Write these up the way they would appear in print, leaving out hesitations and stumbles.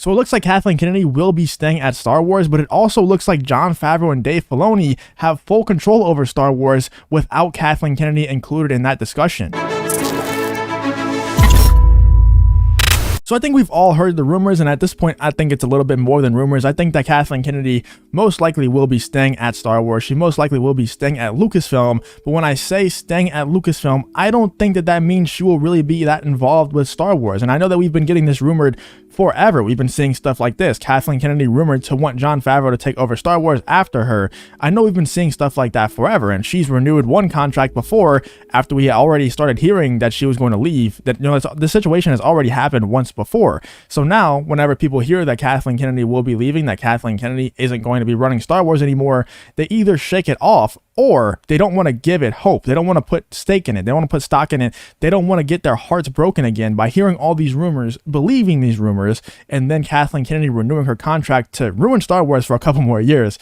So it looks like Kathleen Kennedy will be staying at Star Wars, but it also looks like Jon Favreau and Dave Filoni have full control over Star Wars without Kathleen Kennedy included in that discussion. So I think we've all heard the rumors, and at this point, I think it's a little bit more than rumors. I think that Kathleen Kennedy most likely will be staying at Star Wars. She most likely will be staying at Lucasfilm. But when I say staying at Lucasfilm, I don't think that means she will really be that involved with Star Wars. And I know that we've been getting this rumored forever. We've been seeing stuff like this. Kathleen Kennedy rumored to want Jon Favreau to take over Star Wars after her. I know we've been seeing stuff like that forever, and she's renewed one contract before after we already started hearing that she was going to leave. That, you know, the situation has already happened once before. So now, whenever people hear that Kathleen Kennedy will be leaving, that Kathleen Kennedy isn't going to be running Star Wars anymore, they either shake it off or they don't want to give it hope. They don't want to put stake in it. They don't want to put stock in it. They don't want to get their hearts broken again by hearing all these rumors, believing these rumors, and then Kathleen Kennedy renewing her contract to ruin Star Wars for a couple more years.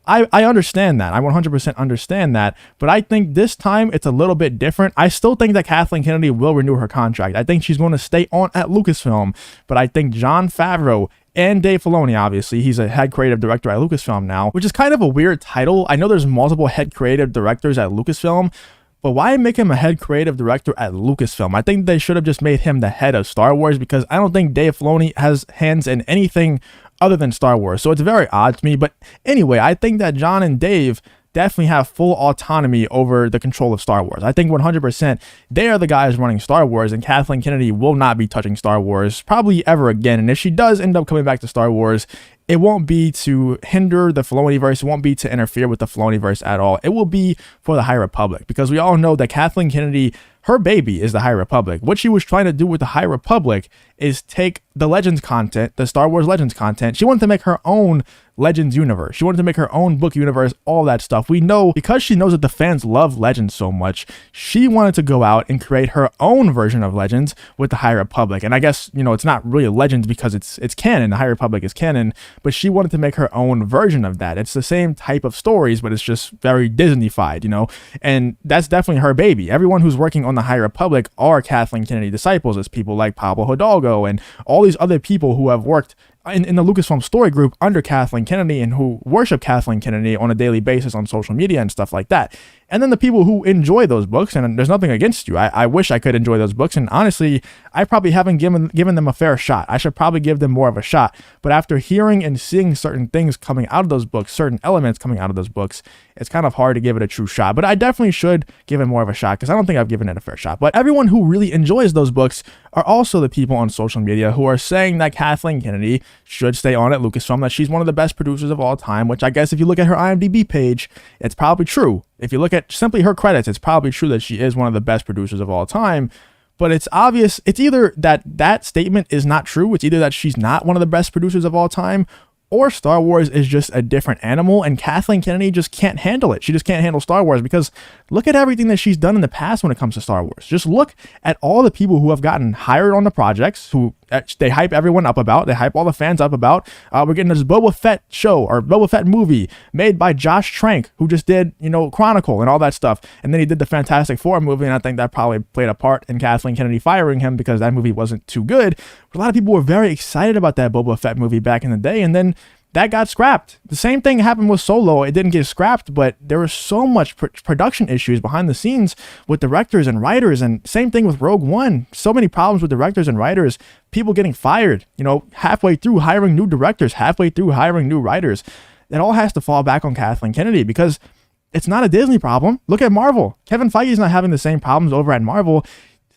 I understand that. I 100% understand that. But I think this time it's a little bit different. I still think that Kathleen Kennedy will renew her contract. I think she's going to stay on at Lucasfilm. But I think Jon Favreau and Dave Filoni, obviously, he's a head creative director at Lucasfilm now, which is kind of a weird title. I know there's multiple head creative directors at Lucasfilm, but why make him a head creative director at Lucasfilm? I think they should have just made him the head of Star Wars, because I don't think Dave Filoni has hands in anything other than Star Wars. So it's very odd to me. But anyway, I think that Jon and Dave definitely have full autonomy over the control of Star Wars. I think 100% they are the guys running Star Wars, and Kathleen Kennedy will not be touching Star Wars probably ever again. And if she does end up coming back to Star Wars, it won't be to hinder the Filoniverse. It won't be to interfere with the Filoniverse at all. It will be for the High Republic, because we all know that Kathleen Kennedy, her baby is the High Republic. What she was trying to do with the High Republic is take the Legends content, the Star Wars Legends content. She wanted to make her own Legends universe. She wanted to make her own book universe, all that stuff. We know, because she knows that the fans love Legends so much, she wanted to go out and create her own version of Legends with the High Republic. And I guess, you know, it's not really Legends because it's canon. The High Republic is canon, but she wanted to make her own version of that. It's the same type of stories, but it's just very Disney-fied, you know, and that's definitely her baby. Everyone who's working on the High Republic are Kathleen Kennedy disciples. It's people like Pablo Hidalgo and all these other people who have worked in the Lucasfilm story group under Kathleen Kennedy and who worship Kathleen Kennedy on a daily basis on social media and stuff like that. And then the people who enjoy those books, and there's nothing against you. I wish I could enjoy those books, and honestly, I probably haven't given them a fair shot. I should probably give them more of a shot. But after hearing and seeing certain things coming out of those books, certain elements coming out of those books, it's kind of hard to give it a true shot. But I definitely should give it more of a shot, because I don't think I've given it a fair shot. But everyone who really enjoys those books are also the people on social media who are saying that Kathleen Kennedy should stay on at Lucasfilm, that she's one of the best producers of all time, which I guess if you look at her IMDb page, it's probably true. If you look at simply her credits, it's probably true that she is one of the best producers of all time. But it's obvious, it's either that statement is not true, it's either that she's not one of the best producers of all time, or Star Wars is just a different animal, and Kathleen Kennedy just can't handle it. She just can't handle Star Wars, because look at everything that she's done in the past when it comes to Star Wars. Just look at all the people who have gotten hired on the projects, who they hype everyone up about. They hype all the fans up about. We're getting this Boba Fett show or Boba Fett movie made by Josh Trank, who just did, you know, Chronicle and all that stuff. And then he did the Fantastic Four movie, and I think that probably played a part in Kathleen Kennedy firing him, because that movie wasn't too good. But a lot of people were very excited about that Boba Fett movie back in the day, and then that got scrapped. The same thing happened with Solo. It didn't get scrapped, but there was so much production issues behind the scenes with directors and writers, and same thing with Rogue One. So many problems with directors and writers, people getting fired, you know, halfway through hiring new directors, halfway through hiring new writers. That all has to fall back on Kathleen Kennedy, because it's not a Disney problem. Look at Marvel. Kevin Feige is not having the same problems over at Marvel.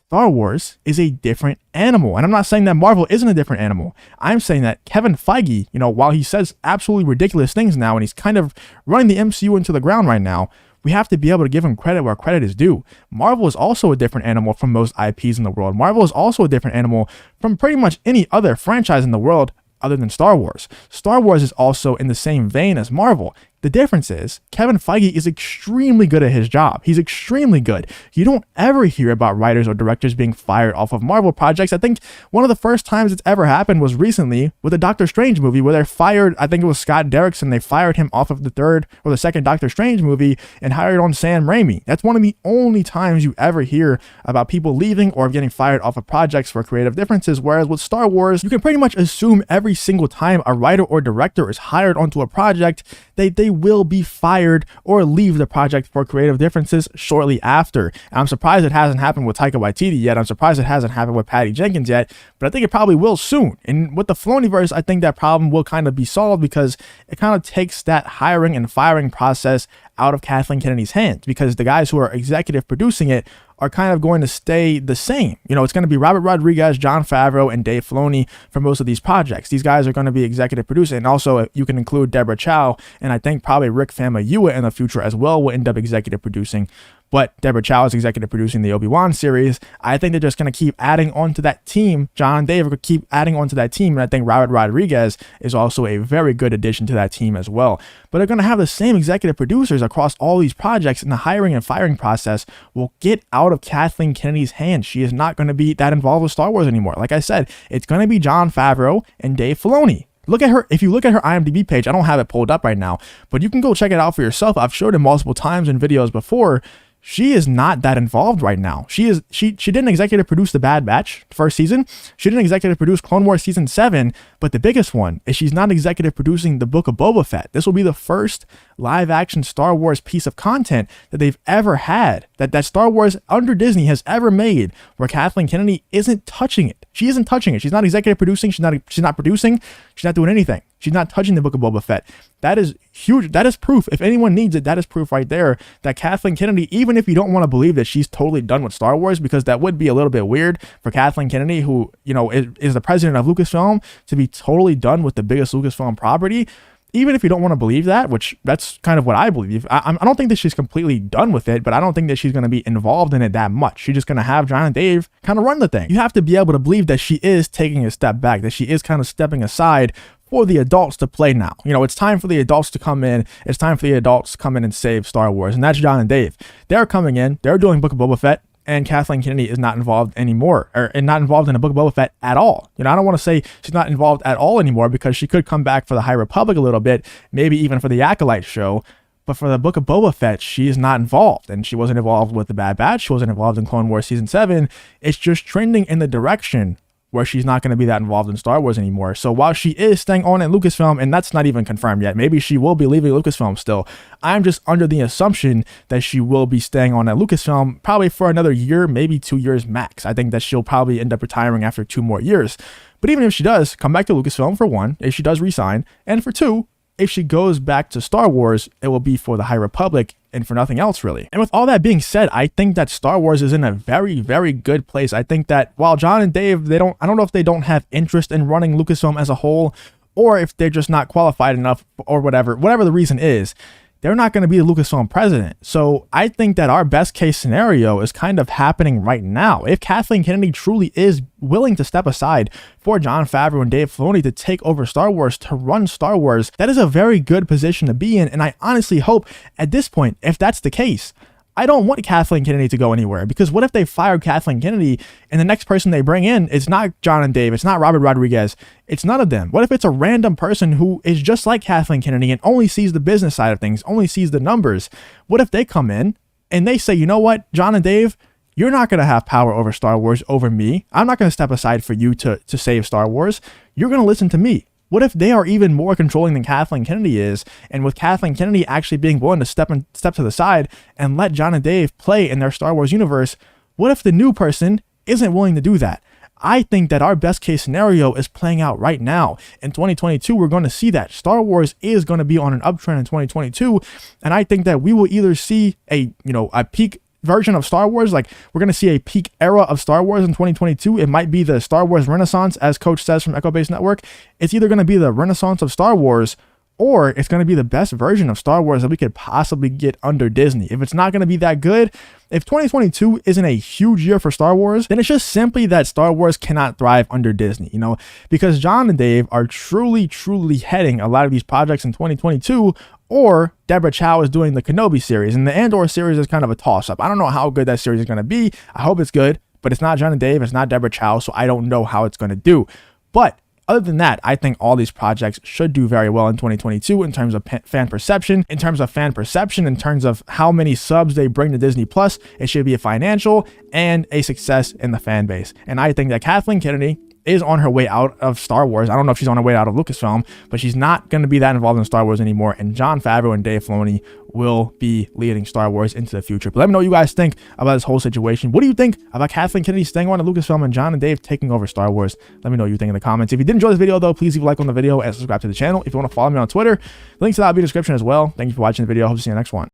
Star Wars is a different animal. And I'm not saying that Marvel isn't a different animal. I'm saying that Kevin Feige, you know, while he says absolutely ridiculous things now, and he's kind of running the MCU into the ground right now, we have to be able to give him credit where credit is due. Marvel is also a different animal from most IPs in the world. Marvel is also a different animal from pretty much any other franchise in the world other than Star Wars. Star Wars is also in the same vein as Marvel. The difference is Kevin Feige is extremely good at his job. He's extremely good. You don't ever hear about writers or directors being fired off of Marvel projects. I think one of the first times it's ever happened was recently with the Doctor Strange movie, where they fired, I think it was Scott Derrickson. They fired him off of the third or the second Doctor Strange movie and hired on Sam Raimi. That's one of the only times you ever hear about people leaving or getting fired off of projects for creative differences. Whereas with Star Wars, you can pretty much assume every single time a writer or director is hired onto a project, they will be fired or leave the project for creative differences shortly after. And I'm surprised it hasn't happened with Taika Waititi yet. I'm surprised it hasn't happened with Patty Jenkins yet, but I think it probably will soon. And with the Filoniverse, I think that problem will kind of be solved because it kind of takes that hiring and firing process out of Kathleen Kennedy's hands, because the guys who are executive producing it are kind of going to stay the same. You know, it's going to be Robert Rodriguez, Jon Favreau, and Dave Filoni for most of these projects. These guys are going to be executive producing, and also you can include Deborah Chow, and I think probably Rick Famuyiwa in the future as well will end up executive producing. But Deborah Chow is executive producing the Obi-Wan series. I think they're just going to keep adding on to that team. John and Dave are going to keep adding on to that team. And I think Robert Rodriguez is also a very good addition to that team as well. But they're going to have the same executive producers across all these projects, and the hiring and firing process will get out of Kathleen Kennedy's hands. She is not going to be that involved with Star Wars anymore. Like I said, it's going to be Jon Favreau and Dave Filoni. Look at her. If you look at her IMDb page, I don't have it pulled up right now, but you can go check it out for yourself. I've showed it multiple times in videos before. She is not that involved right now. She didn't executive produce The Bad Batch first season. She didn't executive produce Clone Wars season 7. But the biggest one is she's not executive producing the Book of Boba Fett. This will be the first live action Star Wars piece of content that they've ever had, that Star Wars under Disney has ever made, where Kathleen Kennedy isn't touching it. She isn't touching it. She's not executive producing. She's not producing. She's not doing anything. She's not touching the Book of Boba Fett. That is huge. That is proof. If anyone needs it, that is proof right there that Kathleen Kennedy, even if you don't want to believe that she's totally done with Star Wars, because that would be a little bit weird for Kathleen Kennedy, who, you know, is the president of Lucasfilm, to be totally done with the biggest Lucasfilm property. Even if you don't want to believe that, which that's kind of what I believe, I don't think that she's completely done with it, but I don't think that she's going to be involved in it that much. She's just going to have Jon and Dave kind of run the thing. You have to be able to believe that she is taking a step back, that she is kind of stepping aside for the adults to play now. You know, it's time for the adults to come in. It's time for the adults to come in and save Star Wars. And that's Jon and Dave. They're coming in. They're doing Book of Boba Fett. And Kathleen Kennedy is not involved anymore, and not involved in a Book of Boba Fett at all. You know, I don't want to say she's not involved at all anymore, because she could come back for the High Republic a little bit, maybe even for the Acolyte show. But for the Book of Boba Fett, she is not involved, and she wasn't involved with the Bad Batch. She wasn't involved in Clone Wars season 7. It's just trending in the direction where she's not going to be that involved in Star Wars anymore. So while she is staying on at Lucasfilm, and that's not even confirmed yet, maybe she will be leaving Lucasfilm still, I'm just under the assumption that she will be staying on at Lucasfilm probably for another year, maybe 2 years max. I think that she'll probably end up retiring after 2 more years. But even if she does come back to Lucasfilm, for one, if she does resign, and for two, if she goes back to Star Wars, it will be for the High Republic and for nothing else, really. And with all that being said, I think that Star Wars is in a very, very good place. I think that while Jon and Dave, I don't know if they don't have interest in running Lucasfilm as a whole, or if they're just not qualified enough, or whatever the reason is, they're not going to be the Lucasfilm president. So I think that our best case scenario is kind of happening right now. If Kathleen Kennedy truly is willing to step aside for Jon Favreau and Dave Filoni to take over Star Wars, to run Star Wars, that is a very good position to be in. And I honestly hope at this point, if that's the case, I don't want Kathleen Kennedy to go anywhere, because what if they fired Kathleen Kennedy and the next person they bring in is not Jon and Dave, it's not Robert Rodriguez, it's none of them? What if it's a random person who is just like Kathleen Kennedy and only sees the business side of things, only sees the numbers? What if they come in and they say, you know what, Jon and Dave, you're not going to have power over Star Wars over me. I'm not going to step aside for you to save Star Wars. You're going to listen to me. What if they are even more controlling than Kathleen Kennedy is? And with Kathleen Kennedy actually being willing to step to the side and let Jon and Dave play in their Star Wars universe, what if the new person isn't willing to do that? I think that our best case scenario is playing out right now. In 2022, we're going to see that Star Wars is going to be on an uptrend in 2022. And I think that we will either see a peak version of Star Wars, like we're going to see a peak era of Star Wars in 2022. It might be the Star Wars Renaissance, as Coach says from Echo Base Network. It's either going to be the Renaissance of Star Wars, or it's going to be the best version of Star Wars that we could possibly get under Disney. If it's not going to be that good, if 2022 isn't a huge year for Star Wars, then it's just simply that Star Wars cannot thrive under Disney, because Jon and Dave are truly, truly heading a lot of these projects in 2022 or Deborah Chow is doing the Kenobi series. And the Andor series is kind of a toss-up. I don't know how good that series is going to be. I hope it's good, but it's not Jon and Dave, it's not Deborah Chow, so I don't know how it's going to do. But other than that, I think all these projects should do very well in 2022 in terms of fan perception, in terms of how many subs they bring to Disney Plus. It should be a financial and a success in the fan base. And I think that Kathleen Kennedy is on her way out of Star Wars. I don't know if she's on her way out of Lucasfilm, but she's not going to be that involved in Star Wars anymore. And Jon Favreau and Dave Filoni will be leading Star Wars into the future. But let me know what you guys think about this whole situation. What do you think about Kathleen Kennedy staying on at Lucasfilm and Jon and Dave taking over Star Wars? Let me know what you think in the comments. If you did enjoy this video, though, please leave a like on the video and subscribe to the channel. If you want to follow me on Twitter, links to that will be in the description as well. Thank you for watching the video. Hope to see you in the next one.